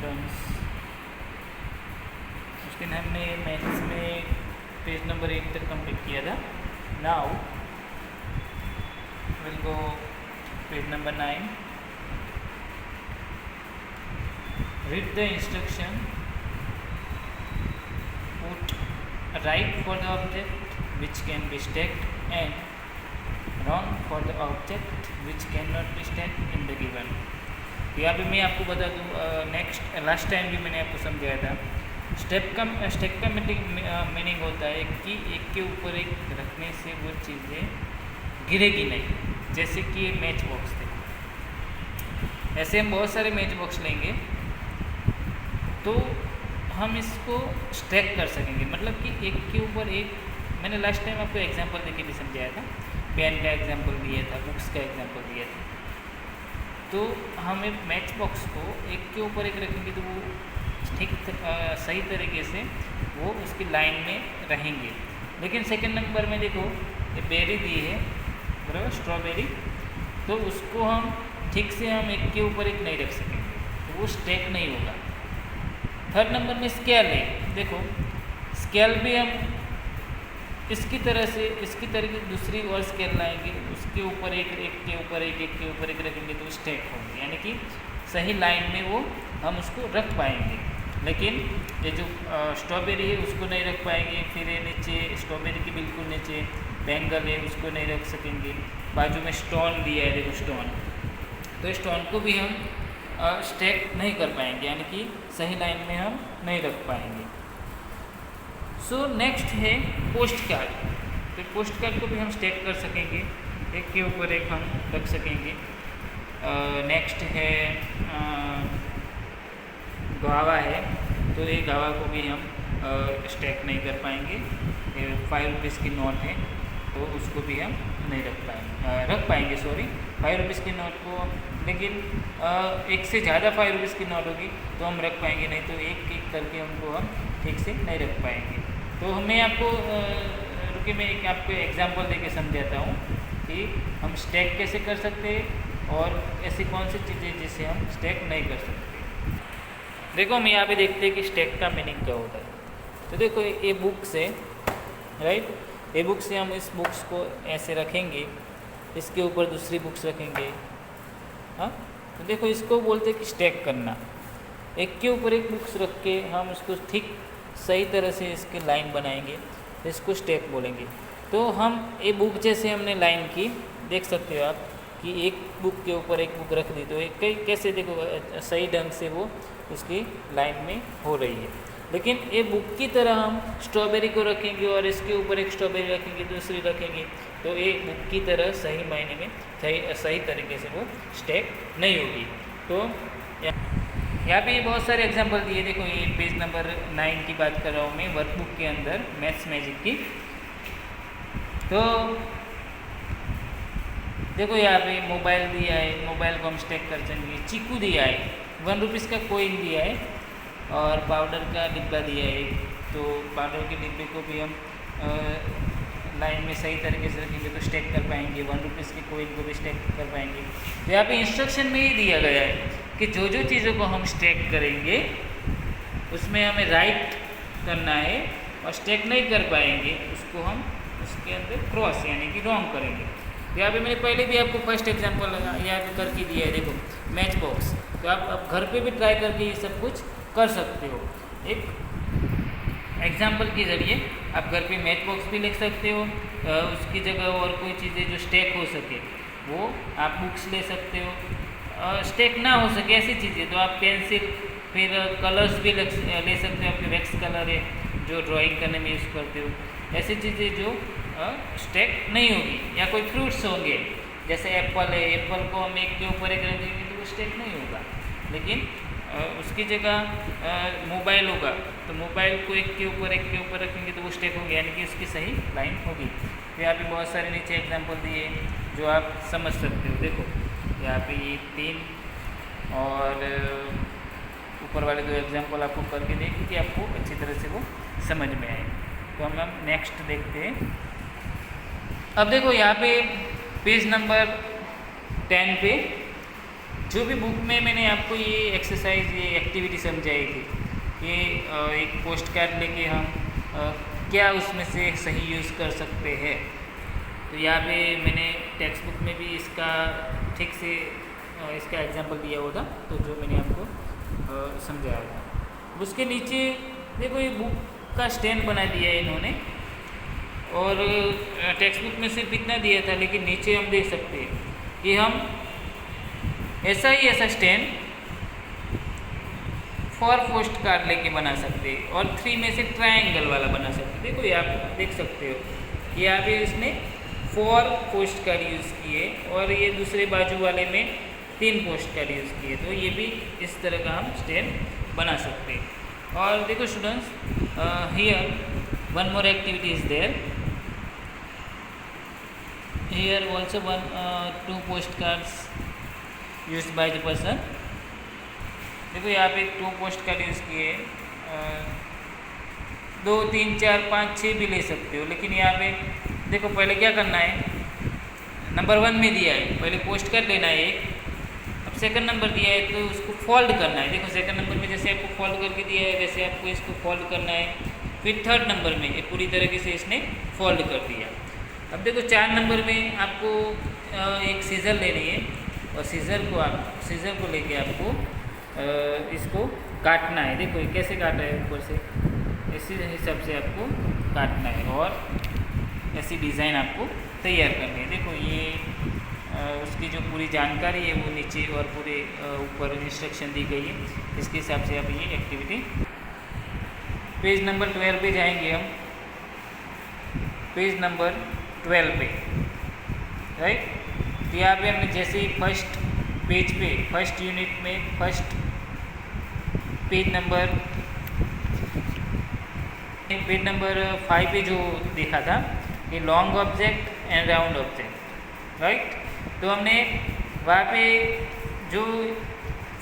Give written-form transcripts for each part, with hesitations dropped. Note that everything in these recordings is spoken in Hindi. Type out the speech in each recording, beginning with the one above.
टर्म्स, उसके लिए हमने मैथ्स में पेज नंबर 8 तक कंप्लीट किया था. Now will go page number 9. Read the instruction. Put right for the object which can be stacked and wrong for the object which cannot be stacked in the given. यहाँ पे मैं आपको बता दूँ, लास्ट टाइम भी मैंने आपको समझाया था. स्टेक का मीनिंग होता है कि एक के ऊपर एक रखने से वो चीज़ें गिरेगी नहीं. जैसे कि मैच बॉक्स देखो, ऐसे हम बहुत सारे मैच बॉक्स लेंगे तो हम इसको स्टैक कर सकेंगे. मतलब कि एक के ऊपर एक, मैंने लास्ट टाइम आपको एग्जांपल देके भी समझाया था. पेन का एग्जांपल दिया था, बुक्स का एग्जांपल दिया था. तो हम एक मैच बॉक्स को एक के ऊपर एक रखेंगे तो वो ठीक सही तरीके से वो उसकी लाइन में रहेंगे. लेकिन सेकंड नंबर में देखो, ये बेरी दी है बराबर, स्ट्रॉबेरी, तो उसको हम ठीक से हम एक के ऊपर एक नहीं रख सकेंगे, तो वो स्टैक नहीं होगा. थर्ड नंबर में स्केल है. देखो स्केल भी हम इसकी तरह से, इसकी तरीके से दूसरी और स्केल लाएंगे, उसके ऊपर एक, एक के ऊपर एक, एक के ऊपर एक रखेंगे तो स्टैक होंगे, यानी कि सही लाइन में वो हम उसको रख पाएंगे. लेकिन ये जो स्ट्रॉबेरी है उसको नहीं रख पाएंगे. फिर ये नीचे स्ट्रॉबेरी के बिल्कुल नीचे बैंगल है, उसको नहीं रख सकेंगे. बाजू में स्टोन दिया है, देखो स्टोन, तो स्टोन को भी हम स्टैक नहीं कर पाएंगे, यानी कि सही लाइन में हम नहीं रख पाएंगे. सो नेक्स्ट है पोस्ट कार्ड. तो पोस्ट कार्ड को भी हम स्टैक कर सकेंगे, एक के ऊपर एक हम रख सकेंगे. नेक्स्ट है गावा है, तो ये गावा को भी हम स्टैक नहीं कर पाएंगे. ये 5 रुपीज़ की नोट है तो उसको भी हम नहीं रख पाएंगे 5 रुपीज़ की नोट को. लेकिन एक से ज़्यादा 5 रुपीज़ की नोट होगी तो हम रख पाएंगे, नहीं तो एक एक करके उनको हम ठीक से नहीं रख पाएंगे. तो मैं आपको रुकिए, मैं एक आपको एग्जांपल देके समझाता हूँ कि हम स्टैक कैसे कर सकते हैं और ऐसी कौन सी चीज़ें जिसे हम स्टैक नहीं कर सकते. देखो हम यहाँ पे देखते हैं कि स्टैक का मीनिंग क्या होता है. तो देखो ये बुक्स है, राइट. ये बुक्स से हम इस बुक्स को ऐसे रखेंगे, इसके ऊपर दूसरी बुक्स रखेंगे. हाँ, तो देखो इसको बोलते हैं कि स्टैक करना. एक के ऊपर एक बुक्स रख के हम उसको ठीक सही तरह से इसकी लाइन बनाएंगे, इसको स्टैक बोलेंगे. तो हम ये बुक जैसे हमने लाइन की, देख सकते हो आप कि एक बुक के ऊपर एक बुक रख दी तो एक कैसे देखो सही ढंग से वो उसकी लाइन में हो रही है. लेकिन ये बुक की तरह हम स्ट्रॉबेरी को रखेंगे और इसके ऊपर एक स्ट्रॉबेरी रखेंगे, दूसरी रखेंगे, तो ये बुक की तरह सही मायने में सही तरीके से वो स्टैक नहीं होगी. तो यहाँ पे बहुत सारे एग्जांपल दिए. देखो ये पेज नंबर 9 की बात कर रहा हूँ मैं, वर्कबुक के अंदर मैथ्स मैजिक की. तो देखो यहाँ पे मोबाइल दिया है, मोबाइल को हम स्टैक कर सकेंगे. चीकू दिया है, 1 रुपीज़ का कोइन दिया है और पाउडर का डिब्बा दिया है. तो पाउडर के डिब्बे को भी हम लाइन में सही तरीके से रखेंगे तो स्टैक कर पाएंगे. 1 रुपीज़ के कोइन को भी स्टैक कर पाएंगे. तो यहाँ पे इंस्ट्रक्शन में ही दिया गया है कि जो जो चीज़ों को हम स्टैक करेंगे उसमें हमें राइट करना है, और स्टैक नहीं कर पाएंगे उसको हम उसके अंदर क्रॉस यानी कि रॉन्ग करेंगे. यहाँ पे मैंने पहले भी आपको फर्स्ट एग्जांपल यहाँ पे करके दिया है, देखो मैच बॉक्स. तो आप घर पे भी ट्राई करके ये सब कुछ कर सकते हो. एक एग्जांपल के ज़रिए आप घर पे मैच बॉक्स भी लिख सकते हो. उसकी जगह और कोई चीज़ें जो स्टैक हो सके वो आप बुक्स ले सकते हो. स्टैक ना हो सके ऐसी चीज़ें तो आप पेंसिल, फिर कलर्स भी ले सकते हो. आपके वैक्स कलर है जो ड्राइंग करने में यूज़ करते हो, ऐसी चीज़ें जो स्टैक नहीं होगी. या कोई फ्रूट्स होंगे जैसे एप्पल है, एप्पल को हम एक के ऊपर एक रखेंगे तो वो स्टैक नहीं होगा. लेकिन उसकी जगह मोबाइल होगा तो मोबाइल को एक के ऊपर रखेंगे तो वो स्टैक होगी, यानी कि उसकी सही लाइन होगी. तो यहाँ पे बहुत सारे नीचे एग्जांपल दिए जो आप समझ सकते हो. देखो यहाँ पे ये 3 और ऊपर वाले 2 एग्जांपल आपको करके देखिए कि आपको अच्छी तरह से वो समझ में आए. तो हम नेक्स्ट देखते हैं. अब देखो यहाँ पे पेज नंबर 10 पे जो भी बुक में मैंने आपको ये एक्सरसाइज, ये एक्टिविटी समझाई थी कि एक पोस्ट कार्ड लेके हम क्या उसमें से सही यूज़ कर सकते हैं, तो यहाँ पे मैंने टेक्स्ट बुक में भी इसका ठीक से इसका एग्जांपल दिया हुआ था, तो जो मैंने आपको समझाया था। उसके नीचे देखो ये बुक का स्टैंड बना दिया है इन्होंने, और टेक्स्ट बुक में सिर्फ इतना दिया था, लेकिन नीचे हम देख सकते हैं कि हम ऐसा स्टैंड 4 पोस्ट कार्ड लेके बना सकते हैं, और 3 में से ट्रायंगल वाला बना सकते हैं। देखो ये आप देख सकते हो, यहाँ पे इसने 4 पोस्ट कार्ड यूज़ किए, और ये दूसरे बाजू वाले में 3 पोस्ट कार्ड यूज़ किए, तो ये भी इस तरह का हम स्टैंड बना सकते हैं। और देखो students, here one more activity is there, here also 2 post cards used by the person. देखो यहाँ पे 2 पोस्ट कार्ड यूज़ किए, 2, 3, 4, 5, 6 भी ले सकते हो, लेकिन यहाँ पे देखो पहले क्या करना है, नंबर 1 में दिया है, पहले पोस्ट कार्ड लेना है एक, अब सेकंड नंबर दिया है तो उसको फोल्ड करना है। देखो सेकंड नंबर में जैसे आपको फोल्ड करके दिया है, वैसे आपको इसको फोल्ड करना है। फिर थर्ड नंबर में ये पूरी तरीके से इसने फोल्ड कर दिया। अब देखो 4 नंबर में आपको एक सीज़र लेनी है, और सीज़र को लेके आपको इसको काटना है। देखो ये कैसे काटा है, ऊपर से इसी हिसाब से आपको काटना है, और ऐसी डिज़ाइन आपको तैयार करनी है। देखो ये उसकी जो पूरी जानकारी है वो नीचे और पूरे ऊपर इंस्ट्रक्शन दी गई है, इसके हिसाब से आप ये एक्टिविटी पेज नंबर 12 पे जाएंगे हम, पेज नंबर 12 पे, राइट। तो यहाँ पे हमने जैसे ही फर्स्ट पेज पे, फर्स्ट यूनिट में फर्स्ट पेज नंबर 5 पे जो देखा था कि long object and round object, right. तो हमने वहाँ पे जो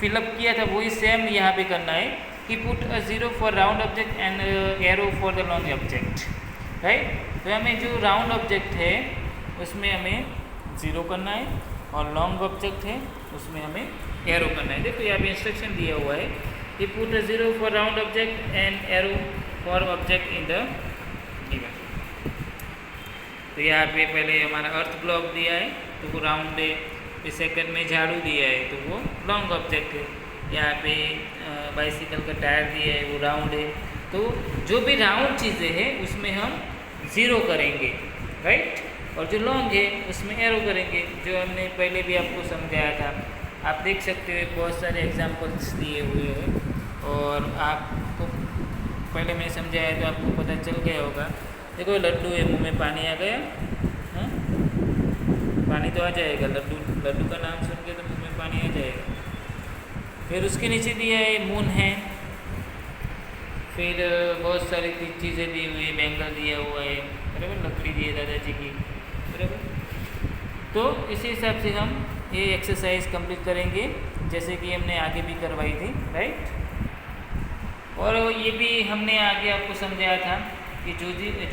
फिलअप किया था वही सेम यहाँ पे करना है कि put a 0 for round object and arrow for the long object, right. तो हमें जो राउंड ऑब्जेक्ट है उसमें हमें 0 करना है, और लॉन्ग ऑब्जेक्ट है उसमें हमें एरो करना है। देखो यहाँ पे इंस्ट्रक्शन दिया हुआ है कि put a 0 for round object and arrow for object in the given. तो यहाँ पे पहले हमारा अर्थ ब्लॉक दिया है तो वो राउंड है, फिर सेकंड में झाड़ू दिया है तो वो लॉन्ग ऑब्जेक्ट है, यहाँ पे बाइसिकल का टायर दिया है वो राउंड है। तो जो भी राउंड चीज़ें हैं उसमें हम 0 करेंगे, राइट, और जो लॉन्ग है उसमें एरो करेंगे, जो हमने पहले भी आपको समझाया था। आप देख सकते हो बहुत सारे एग्जांपल्स दिए हुए हैं, और आपको पहले मैंने समझाया तो आपको पता चल गया होगा। देखो लड्डू है, मुंह में पानी आ गया, हाँ पानी तो आ जाएगा, लड्डू का नाम सुन के तो मुंह में पानी आ जाएगा। फिर उसके नीचे दिया है मून है, फिर बहुत सारी चीज़ें दी हुई है, बैंगल दिया हुआ है, बराबर, लकड़ी दी है दादाजी की, बराबर। तो इसी हिसाब से हम ये एक्सरसाइज कंप्लीट करेंगे जैसे कि हमने आगे भी करवाई थी, राइट। और ये भी हमने आगे आपको समझाया था कि जो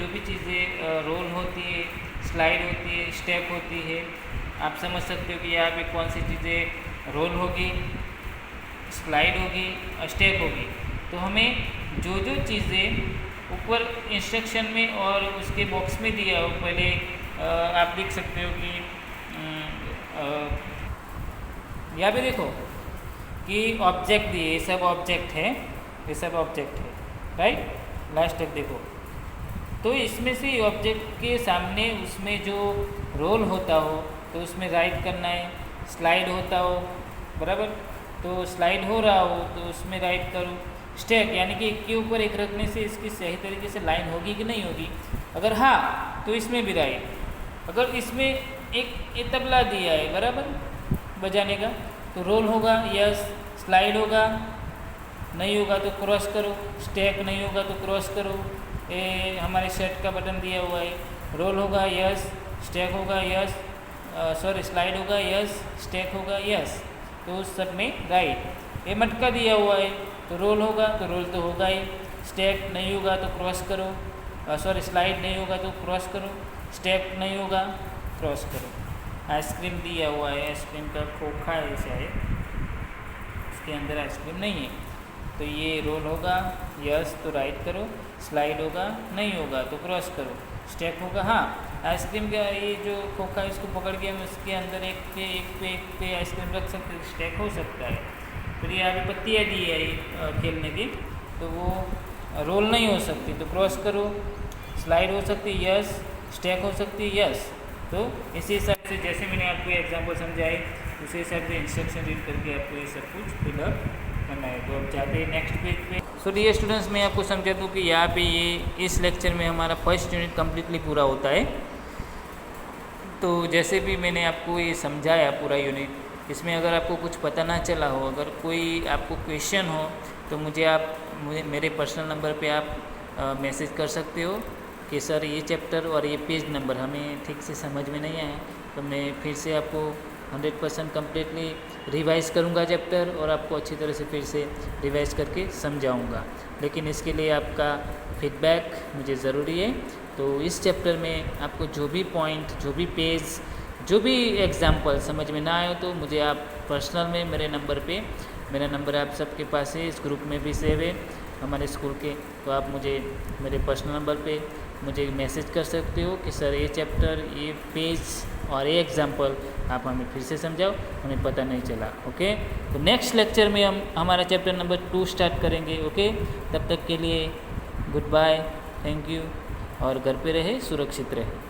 भी चीज़ें रोल होती है, स्लाइड होती है, स्टेप होती है, आप समझ सकते हो कि यहाँ पे कौन सी चीज़ें रोल होगी, स्लाइड होगी और स्टेप होगी। तो हमें जो चीज़ें ऊपर इंस्ट्रक्शन में और उसके बॉक्स में दिया हो, पहले आप देख सकते हो कि यहाँ पे देखो कि ऑब्जेक्ट दिए, ये सब ऑब्जेक्ट है, ये सब ऑब्जेक्ट है, राइट। लास्ट तक देखो, तो इसमें से ऑब्जेक्ट के सामने उसमें जो रोल होता हो तो उसमें राइट करना है, स्लाइड होता हो, बराबर, तो स्लाइड हो रहा हो तो उसमें राइट करो। स्टैक यानी कि एक के ऊपर एक रखने से इसकी सही तरीके से लाइन होगी कि नहीं होगी, अगर हाँ तो इसमें भी राइट। अगर इसमें एक ये तबला दिया है, बराबर, बजाने का, तो रोल होगा, यस, स्लाइड होगा, नहीं होगा तो क्रॉस करो, स्टैक नहीं होगा तो क्रॉस करो। ये हमारे सेट का बटन दिया हुआ है, रोल होगा, यस, स्टैक होगा, यस, सॉरी स्लाइड होगा, यस, स्टैक होगा, यस, तो उस सब में राइट। ये मटका दिया हुआ है तो रोल होगा तो रोल तो होगा ही, स्टैक नहीं होगा तो क्रॉस करो, सॉरी स्लाइड नहीं होगा तो क्रॉस करो, स्टैक नहीं होगा क्रॉस करो। आइसक्रीम दिया हुआ है, आइसक्रीम का खोखा है शायद, इसके अंदर आइसक्रीम नहीं है। तो ये रोल होगा यस तो राइट करो, स्लाइड होगा नहीं होगा तो क्रॉस करो, स्टैक होगा हाँ आइसक्रीम का ये जो खोखा इसको पकड़ के हम इसके अंदर एक पे आइसक्रीम रख सकते हैं, स्टैक हो सकता है। फिर ये अभी पत्तियाँ दी है खेलने की, तो वो रोल नहीं हो सकती तो क्रॉस करो, स्लाइड हो सकती है यस, स्टैक हो सकती है यस। तो इसी हिसाब से जैसे मैंने आपको एग्जांपल समझाए उसी हिसाब से इंस्ट्रक्शन रीड करके आपको ये सब कुछ फिलअप करना है। तो अब जाते हैं नेक्स्ट पेज पे। सो डियर स्टूडेंट्स, मैं आपको समझा दूँ कि यहाँ पे ये इस लेक्चर में हमारा फर्स्ट यूनिट कम्प्लीटली पूरा होता है। तो जैसे भी मैंने आपको ये समझाया पूरा यूनिट, इसमें अगर आपको कुछ पता ना चला हो, अगर कोई आपको क्वेश्चन हो तो मुझे मेरे पर्सनल नंबर पे आप मैसेज कर सकते हो कि सर ये चैप्टर और ये पेज नंबर हमें ठीक से समझ में नहीं आया, तो मैं फिर से आपको 100% कम्प्लीटली रिवाइज़ करूँगा चैप्टर और आपको अच्छी तरह से फिर से रिवाइज़ करके समझाऊँगा। लेकिन इसके लिए आपका फीडबैक मुझे ज़रूरी है। तो इस चैप्टर में आपको जो भी पॉइंट, जो भी पेज, जो भी एग्जाम्पल समझ में ना आए तो मुझे आप पर्सनल में मेरे नंबर पे, मेरा नंबर आप सबके पास है, इस ग्रुप में भी सेव है हमारे स्कूल के, तो आप मुझे मेरे पर्सनल नंबर पे मुझे मैसेज कर सकते हो कि सर ये चैप्टर, ये पेज और ये एग्जाम्पल आप हमें फिर से समझाओ, हमें पता नहीं चला। ओके, तो नेक्स्ट लेक्चर में हम हमारा चैप्टर नंबर 2 स्टार्ट करेंगे। ओके, तब तक के लिए गुड बाय, थैंक यू, और घर पे रहे, सुरक्षित रहे।